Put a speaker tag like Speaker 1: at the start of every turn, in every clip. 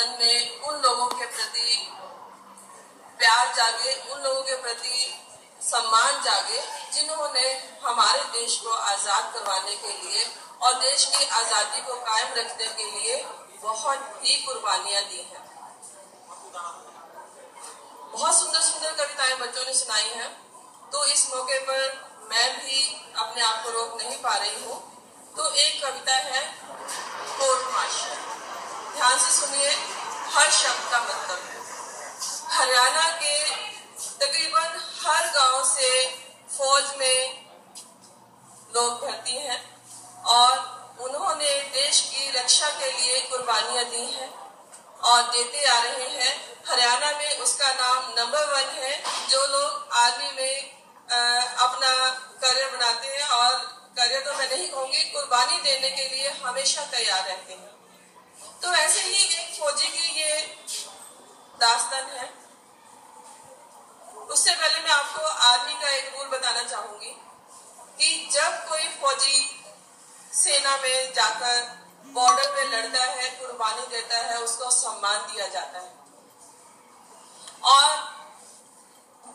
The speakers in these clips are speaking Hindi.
Speaker 1: मन में उन लोगों के प्रति प्यार जागे, उन लोगों के प्रति सम्मान जागे जिन्होंने हमारे देश को आजाद करवाने के लिए और देश की आजादी को कायम रखने के लिए बहुत ही कुर्बानियां दी हैं। बहुत सुंदर सुंदर कविताएं बच्चों ने सुनाई हैं, तो इस मौके पर मैं भी अपने आप को रोक नहीं पा रही हूँ। तो एक कविता है कोर्ट मार्शल, ध्यान से सुनिए, हर शब्द का मतलब है। हरियाणा के तकरीबन हर गांव से फौज में लोग भर्ती हैं और उन्होंने देश की रक्षा के लिए कुर्बानियां दी हैं और देते आ रहे हैं। हरियाणा में उसका नाम नंबर 1 है। जो लोग आर्मी में अपना करियर बनाते हैं, और करियर तो मैं नहीं कहूंगी, कुर्बानी देने के लिए हमेशा तैयार रहते हैं। तो ऐसे ही एक फौजी की ये दास्तान है। उससे पहले मैं आपको आर्मी का एक रूल बताना चाहूंगी कि जब कोई फौजी सेना में जाकर बॉर्डर पे लड़ता है, कुर्बानी देता है, उसको सम्मान दिया जाता है। और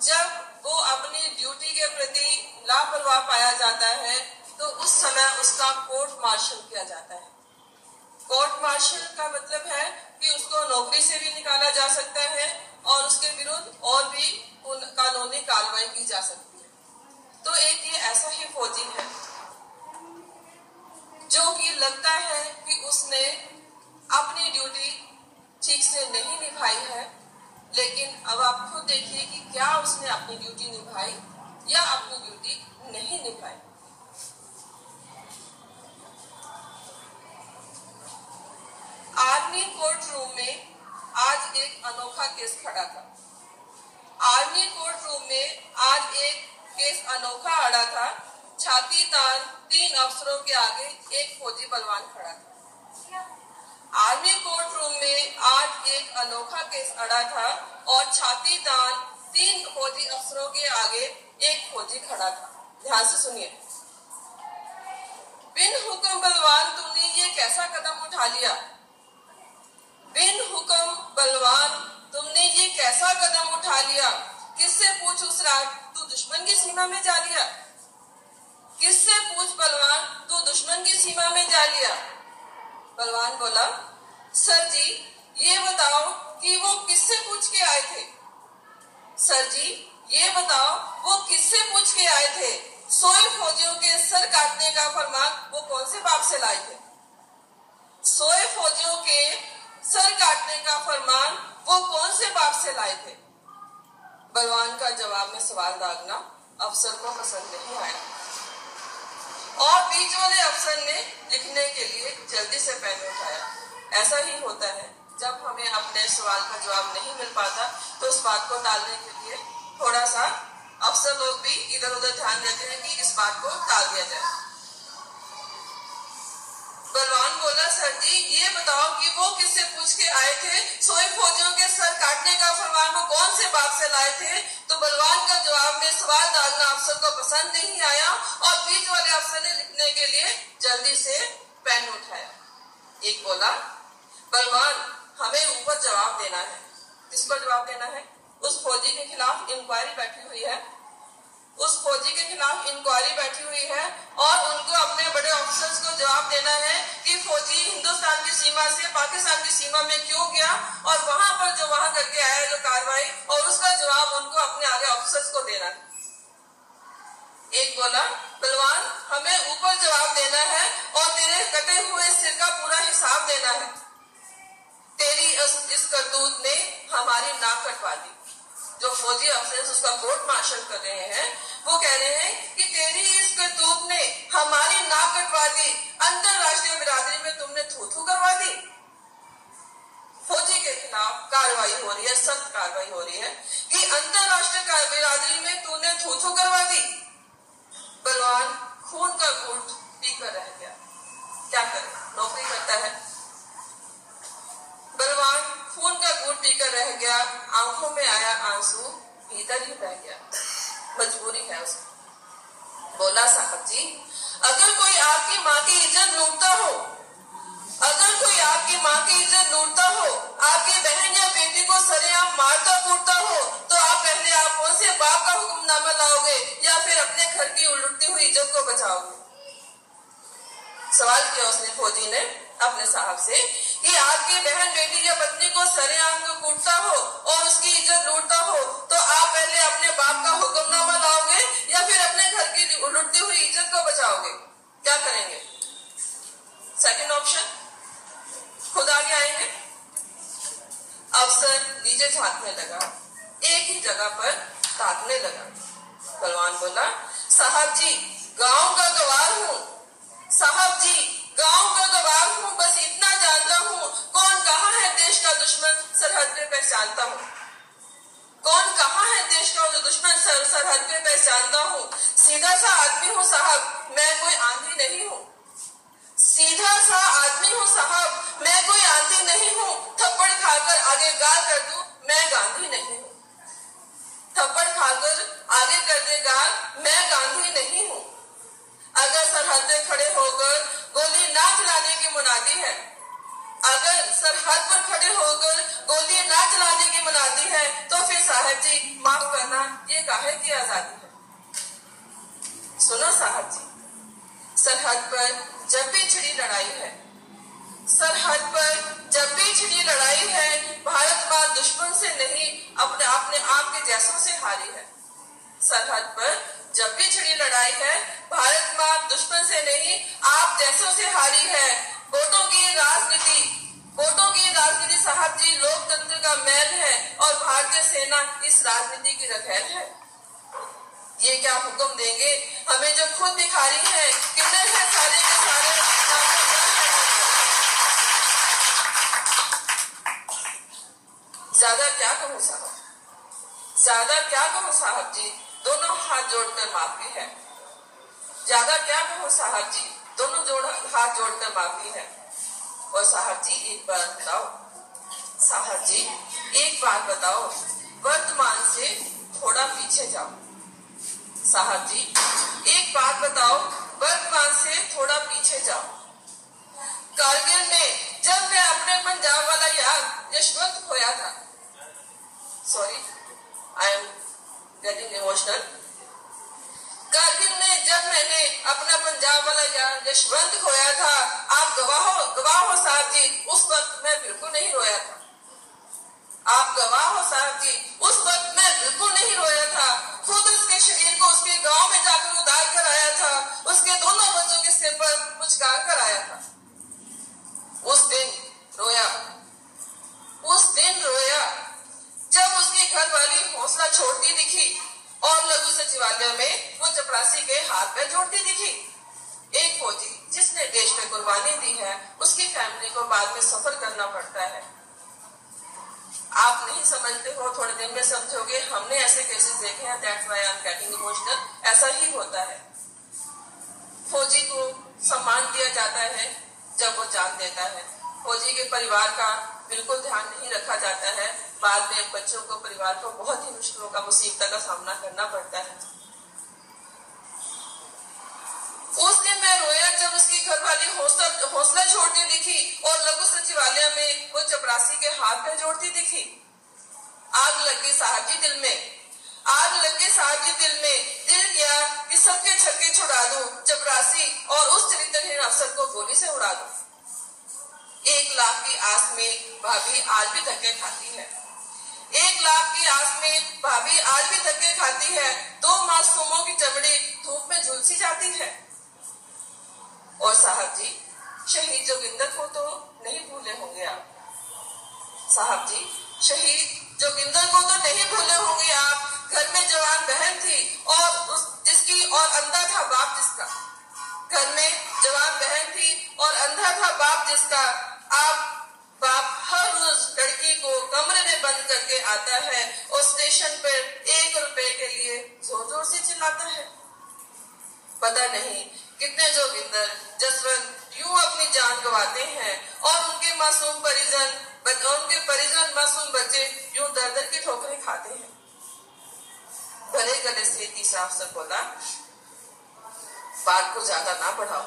Speaker 1: जब वो अपनी ड्यूटी के प्रति लापरवाह पाया जाता है तो उस समय उसका कोर्ट मार्शल किया जाता है। कोर्ट मार्शल का मतलब है कि उसको नौकरी से भी निकाला जा सकता है और उसके विरुद्ध और भी कानूनी कार्रवाई की जा सकती है। तो एक ये ऐसा ही फौजी है जो कि लगता है कि उसने अपनी ड्यूटी ठीक से नहीं निभाई है, लेकिन अब आप खुद देखिए कि क्या उसने अपनी ड्यूटी निभाई या अपनी ड्यूटी नहीं निभाई। आर्मी कोर्ट रूम में आज एक अनोखा केस खड़ा था। आर्मी कोर्ट रूम में आज एक केस अनोखा अड़ा था। छाती तान 3 अफसरों के आगे एक फौजी बलवान खड़ा था। आर्मी कोर्ट रूम में आज एक अनोखा केस अड़ा था और छाती तान 3 फौजी अफसरों के आगे एक फौजी खड़ा था। ध्यान से सुनिए। बिन हुक्म बलवान तुमने ये कैसा कदम उठा लिया? बिन हुक्म बलवान तुमने ये कैसा कदम उठा लिया? किससे पूछ उस रात तू दुश्मन की सीमा में जा लिया? किससे पूछ बलवान तू दुश्मन की सीमा में जा लिया? बलवान बोला, सर जी ये बताओ कि वो किससे पूछ के आए थे? सर जी ये बताओ वो किससे पूछ के आए थे? 100 फौजियों के सर काटने का फरमान वो कौन से बाप से लाए थे? 100 फौजियों के सर काटने का फरमान वो कौन से बाप से लाए थे? बलवान का जवाब में सवाल दागना अफसर को पसंद नहीं आया और बीच वाले अफसर ने लिखने के लिए जल्दी से पेन उठाया। ऐसा ही होता है, जब हमें अपने सवाल का जवाब नहीं मिल पाता तो उस बात को टालने के लिए थोड़ा सा अफसर लोग भी इधर उधर ध्यान देते हैं कि इस बात को टाल दिया जाए। बलवान बोला, सर जी ये बताओ कि वो किससे पूछ के आए थे? 100 फौजियों के सर काटने का फरमान वो कौन से बाप से लाए थे? तो बलवान का जवाब में सवाल डालना अफसर को पसंद नहीं आया और बीच वाले अफसर ने लिखने के लिए जल्दी से पेन उठाया। एक बोला, बलवान हमें ऊपर जवाब देना है। किस पर जवाब देना है? उस फौजी के खिलाफ इंक्वायरी बैठी हुई है। उस फौजी के खिलाफ इंक्वायरी बैठी हुई है और उनको अपने बड़े ऑफिसर्स को जवाब देना है कि फौजी हिंदुस्तान की सीमा से पाकिस्तान की सीमा में क्यों गया और वहां पर जो वहां करके आया जो कार्रवाई, और उसका जवाब उनको अपने आगे ऑफिसर्स को देना है। एक बोला, बलवान हमें ऊपर जवाब देना है और तेरे कटे हुए सिर का पूरा हिसाब देना है। तेरी इस करतूत ने हमारी नाक कटवा दी। जो फौजी अफसर उसका कोर्ट मार्शल कर रहे हैं वो कह रहे हैं कि तेरी इस करतूत ने हमारी नाक कटवा दी, अंतरराष्ट्रीय बिरादरी में तुमने थू-थू करवा दी। फौजी के खिलाफ कार्रवाई हो रही है, सख्त कार्रवाई हो रही है कि अंतरराष्ट्रीय बिरादरी में तूने थू-थू करवा दी। बलवान खून का घूंट पीकर रह गया। क्या करे, नौकरी करता है। बलवान खून का घूंट पीकर रह गया, आंखों में आया आंसू, भीतर ही बह गया। मजबूरी है उसकी। बोला, साहब जी अगर कोई आपकी माँ की इज्जत लूटता हो, अगर कोई आपकी माँ की इज्जत लूटता हो, आपकी बहन या बेटी को सरेआम मारता कूटता हो तो आप पहले आप कौन से बाप का हुक्मनामा लाओगे या फिर अपने घर की उलटती हुई इज्जत को बचाओगे? सवाल किया उसने फौजी ने अपने साहब से कि आपकी बहन बेटी या पत्नी को सरेआम को कूटता हो और उसकी इज्जत लूटता हो तो आप पहले अपने बाप का हुक्मनामा लाओगे या फिर अपने घर की उलटती हुई इज्जत को बचाओगे? क्या करेंगे? सेकंड ऑप्शन, खुद आगे आएंगे। अफसर नीचे झांकने लगा, एक ही जगह पर ताकने लगा। बलवान बोला, साहब जी गांव का गवार हूँ, साहब जी गांव का गवार हूँ, बस इतना जानता हूँ कौन कहाँ है देश का दुश्मन सरहद पे पहचानता हूँ। कौन कहाँ है देश का जो दुश्मन सरहद पे पहचानता हूँ। सीधा सा आदमी हूँ साहब, मैं कोई आंधी नहीं हूँ। सीधा सा आदमी हूँ साहब, मैं कोई आंधी नहीं हूँ। थप्पड़ खाकर आगे गाल कर दूं, मैं गांधी नहीं हूँ। थप्पड़ खाकर आगे कर दे गाल, मैं गांधी नहीं हूँ। अगर सरहद पे खड़े होकर गोली ना चलाने की मुनादी है, अगर सरहद पर खड़े होकर गोली ना चलाने की मुनादी है तो फिर साहब जी माफ करना, ये काहे की आजादी है? सुनो साहब जी, सरहद पर जब भी छिड़ी लड़ाई है, सरहद पर जब भी छिड़ी लड़ाई है, भारत माँ दुश्मन से नहीं अपने आप के जैसों से हारी है। सरहद पर जब भी छिड़ी लड़ाई है, भारत माँ दुश्मन से नहीं आप जैसों से हारी है। वोटों की राजनीति साहब जी लोकतंत्र का मैल है और भारतीय सेना इस राजनीति की रखेल है। ये क्या हुक्म देंगे हमें जो खुद भिखारी है, कितने हैं सारे के सारे। ज्यादा क्या कहूँ साहब, ज्यादा क्या कहूँ साहब जी, दोनों हाथ जोड़कर माफी है। ज्यादा क्या कहूँ साहब जी, दोनों हाथ जोड़कर माफी है। और साहब जी एक बात बताओ, साहब जी एक बात बताओ, वर्तमान से थोड़ा पीछे जाओ। साहब जी एक बात बताओ, वर्तमान से थोड़ा पीछे जाओ। कारगिल में जब मैं अपने पंजाब वाला यार यशवंत खोया था, sorry I am getting emotional. Kargil में जब मैंने अपना पंजाब वाला यार यशवंत खोया था, आप गवाह हो साहब जी, उस वक्त मैं बिल्कुल नहीं रोया था। आप गवाह हो साहब जी, उस वक्त मैं बिल्कुल नहीं रोया था। खुद उसके शरीर को उसके गांव में जाकर उतार कर आया था, उसके दोनों बच्चों के सिर पर मुचका कर आया था। उस दिन रोया जब उसकी घरवाली हौसला छोड़ती दिखी और लघु सचिवालय में वो चपरासी के हाथ पे जोड़ती दिखी। एक फौजी जिसने देश में कुर्बानी दी है, उसकी फैमिली को बाद में सफर करना पड़ता है। आप नहीं समझते हो, थोड़े दिन में समझोगे। हमने ऐसे केसेस देखे हैं, that's why I am getting emotional. ऐसा ही होता है। फौजी को सम्मान दिया जाता है जब वो जान देता है। फौजी के परिवार का बिल्कुल ध्यान नहीं रखा जाता है। बाद में बच्चों को, परिवार को बहुत ही मुश्किलों का, मुसीबत का सामना करना पड़ता है। उस दिन मैं रोया जब उसकी घरवाली हौसला छोड़ती दिखी और लघु सचिवालय में वो चपरासी के हाथ पे जोड़ती दिखी। आग लग गई साहब जी दिल में, आग लग गई साहब जी दिल में। दिल किया कि सबके छक्के छुड़ा दूं, चपरासी और उस चरित्रहीन अफसर को गोली से उड़ा दूं। 1 लाख की आस में भाभी आज भी धक्के खाती है। 1 लाख की आस में भाभी आज भी धक्के खाती है। 2 मासूमों की चमड़ी धूप में झुलसी जाती है। और साहब जी शहीद जोगिंदर को तो नहीं भूले होंगे आप। साहब जी शहीद जोगिंदर को तो नहीं भूले होंगे आप। घर में जवान बहन थी और जिसकी और अंधा था बाप जिसका। घर में जवान बहन थी और अंधा था बाप जिसका। आप बाप हर रोज लड़की को कमरे में बंद करके आता है और स्टेशन पर 1 रुपए के लिए जोर जोर से चिल्लाता है। पता नहीं कितने जोगिंदर जसवंत यूं अपनी जान गंवाते हैं और उनके परिजन मासूम बच्चे यूं दर-दर की ठोकरें खाते हैं। भले गले से तीसरा अफसर बोला, बात को ज्यादा ना बढ़ाओ,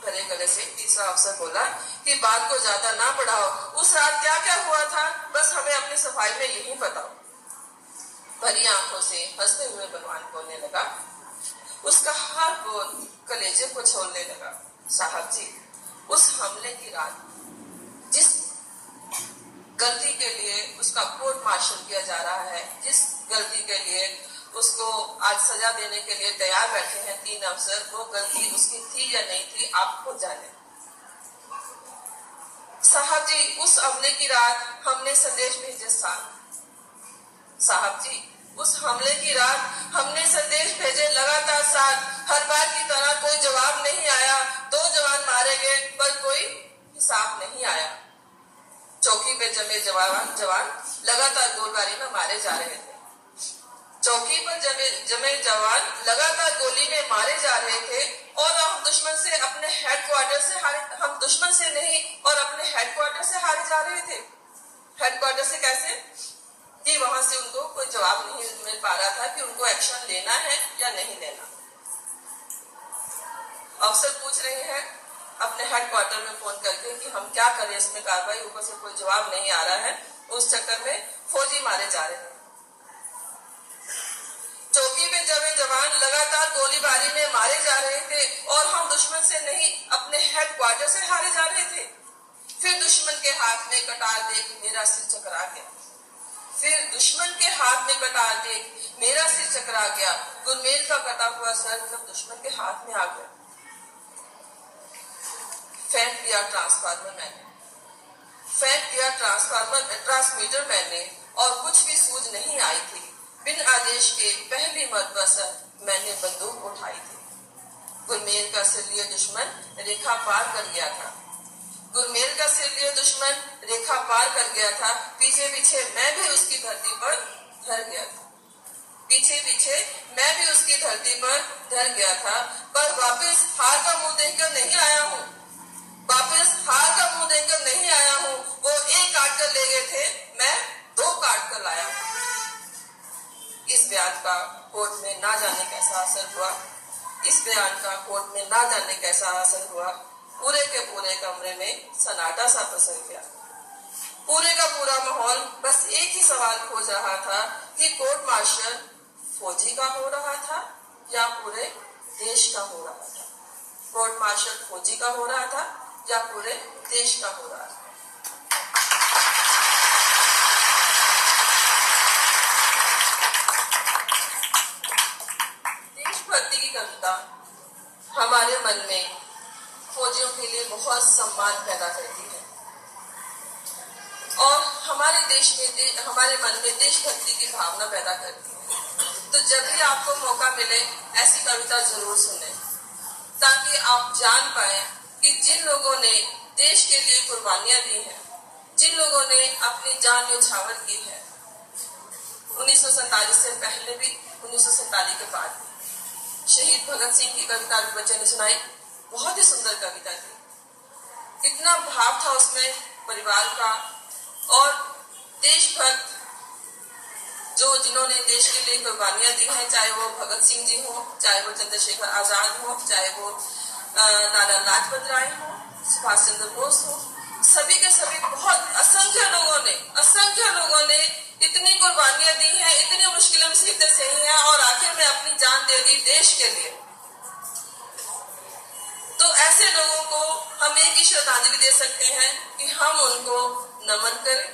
Speaker 1: भरे गले से तीसरा अफसर बोला कि बात को ज्यादा ना बढ़ाओ, उस रात क्या क्या हुआ था बस हमें अपनी सफाई में यही बताओ। भरी आंखों से हंसते हुए बलवान बोलने लगा, उसका हर बोल कलेजे को छोड़ने लगा। साहब जी, उस हमले की रात जिस गलती के लिए उसका कोर्ट मार्शल किया जा रहा है, जिस गलती के लिए उसको आज सजा देने के लिए तैयार बैठे हैं 3 अफसर, वो गलती उसकी थी या नहीं थी आप खुद जाने। साहब जी, उस हमले की रात हमने संदेश भेजे साहब जी, उस हमले की रात हमने संदेश भेजे लगातार 7। हर बार की तरह कोई जवाब नहीं आया। 2 जवान मारे गए पर कोई हिसाब नहीं आया। चौकी पे जमे जवान लगातार गोलीबारी में मारे जा रहे थे। चौकी पर जमे जवान लगातार गोली में मारे जा रहे थे और हम दुश्मन से अपने हेडक्वार्टर से हम दुश्मन से नहीं और अपने हेडक्वार्टर से हारे जा रहे थे। हेडक्वार्टर से कैसे कि वहां से उनको कोई जवाब नहीं मिल पा रहा था कि उनको एक्शन लेना है या नहीं लेना। अफसर पूछ रहे हैं अपने हेडक्वार्टर में फोन करके कि हम क्या करें इसमें कार्रवाई, ऊपर से कोई जवाब नहीं आ रहा है। उस चक्कर में फौजी मारे जा रहे हैं। चौकी पे जमे जवान लगातार गोलीबारी में मारे जा रहे थे और हम दुश्मन से नहीं अपने हेडक्वार्टर से हारे जा रहे थे। फिर दुश्मन के हाथ में कटार देख मेरा सिर चकरा गया। फिर दुश्मन के हाथ में कटार देख मेरा सिर चकरा गया। गुरमेल का कटा हुआ सर जब दुश्मन के हाथ में आ गया। फेंक दिया ट्रांसफार्मर मैंने, फेंक दिया ट्रांसमीटर मैंने और कुछ भी सूझ नहीं आई थी। बिन आदेश के पहली मरतबा सर मैंने बंदूक उठाई थी। गुरमेल का सिर लिए दुश्मन रेखा पार कर गया था। गुरमेल का सिर लिए दुश्मन रेखा पार कर गया था। पीछे पीछे मैं भी उसकी धरती पर धर गया था। पीछे पीछे मैं भी उसकी धरती पर धर गया था। पर वापस हार का मुंह देखकर नहीं आया हूँ। वापस हार का मुंह देखकर नहीं आया हूँ। वो 1 काट कर ले गए थे, मैं 2 काट कर लाया हूँ। इस बयान का कोर्ट में ना जाने कैसा असर हुआ। इस बयान का कोर्ट में ना जाने कैसा असर हुआ। पूरे के पूरे कमरे में सन्नाटा सा पसर गया। पूरे का पूरा माहौल बस एक ही सवाल खोज रहा था कि कोर्ट मार्शल फौजी का हो रहा था या पूरे देश का हो रहा था। कोर्ट मार्शल फौजी का हो रहा था या पूरे देश का हो रहा था। देशभक्ति की कविता हमारे मन में फौजियों के लिए बहुत सम्मान पैदा करती है और हमारे देश में हमारे मन में देशभक्ति की भावना पैदा करती है। तो जब भी आपको मौका मिले ऐसी कविता जरूर सुनें ताकि आप जान पाए कि जिन लोगों ने देश के लिए कुर्बानियां दी हैं, जिन लोगों ने अपनी जान न्यौछावर की है 1947 से पहले भी, 1947 के बाद भी। शहीद भगत सिंह की कविता भी बच्चे ने सुनाई, बहुत ही सुंदर कविता थी। इतना भाव था उसमें परिवार का और देशभक्त जिन्होंने देश के लिए कुर्बानियां दी हैं, चाहे वो भगत सिंह जी हो, चाहे वो चंद्रशेखर आजाद हो, चाहे वो लाला लाजपत राय हो, सुभाष चंद्र बोस हो, सभी के सभी बहुत असंख्य लोगों ने इतनी कुर्बानियां दी हैं, इतनी मुश्किलें मुसीबतें सही हैं और आखिर में अपनी जान दे दी देश के लिए। तो ऐसे लोगों को हम एक ही श्रद्धांजलि दे सकते हैं कि हम उनको नमन करें,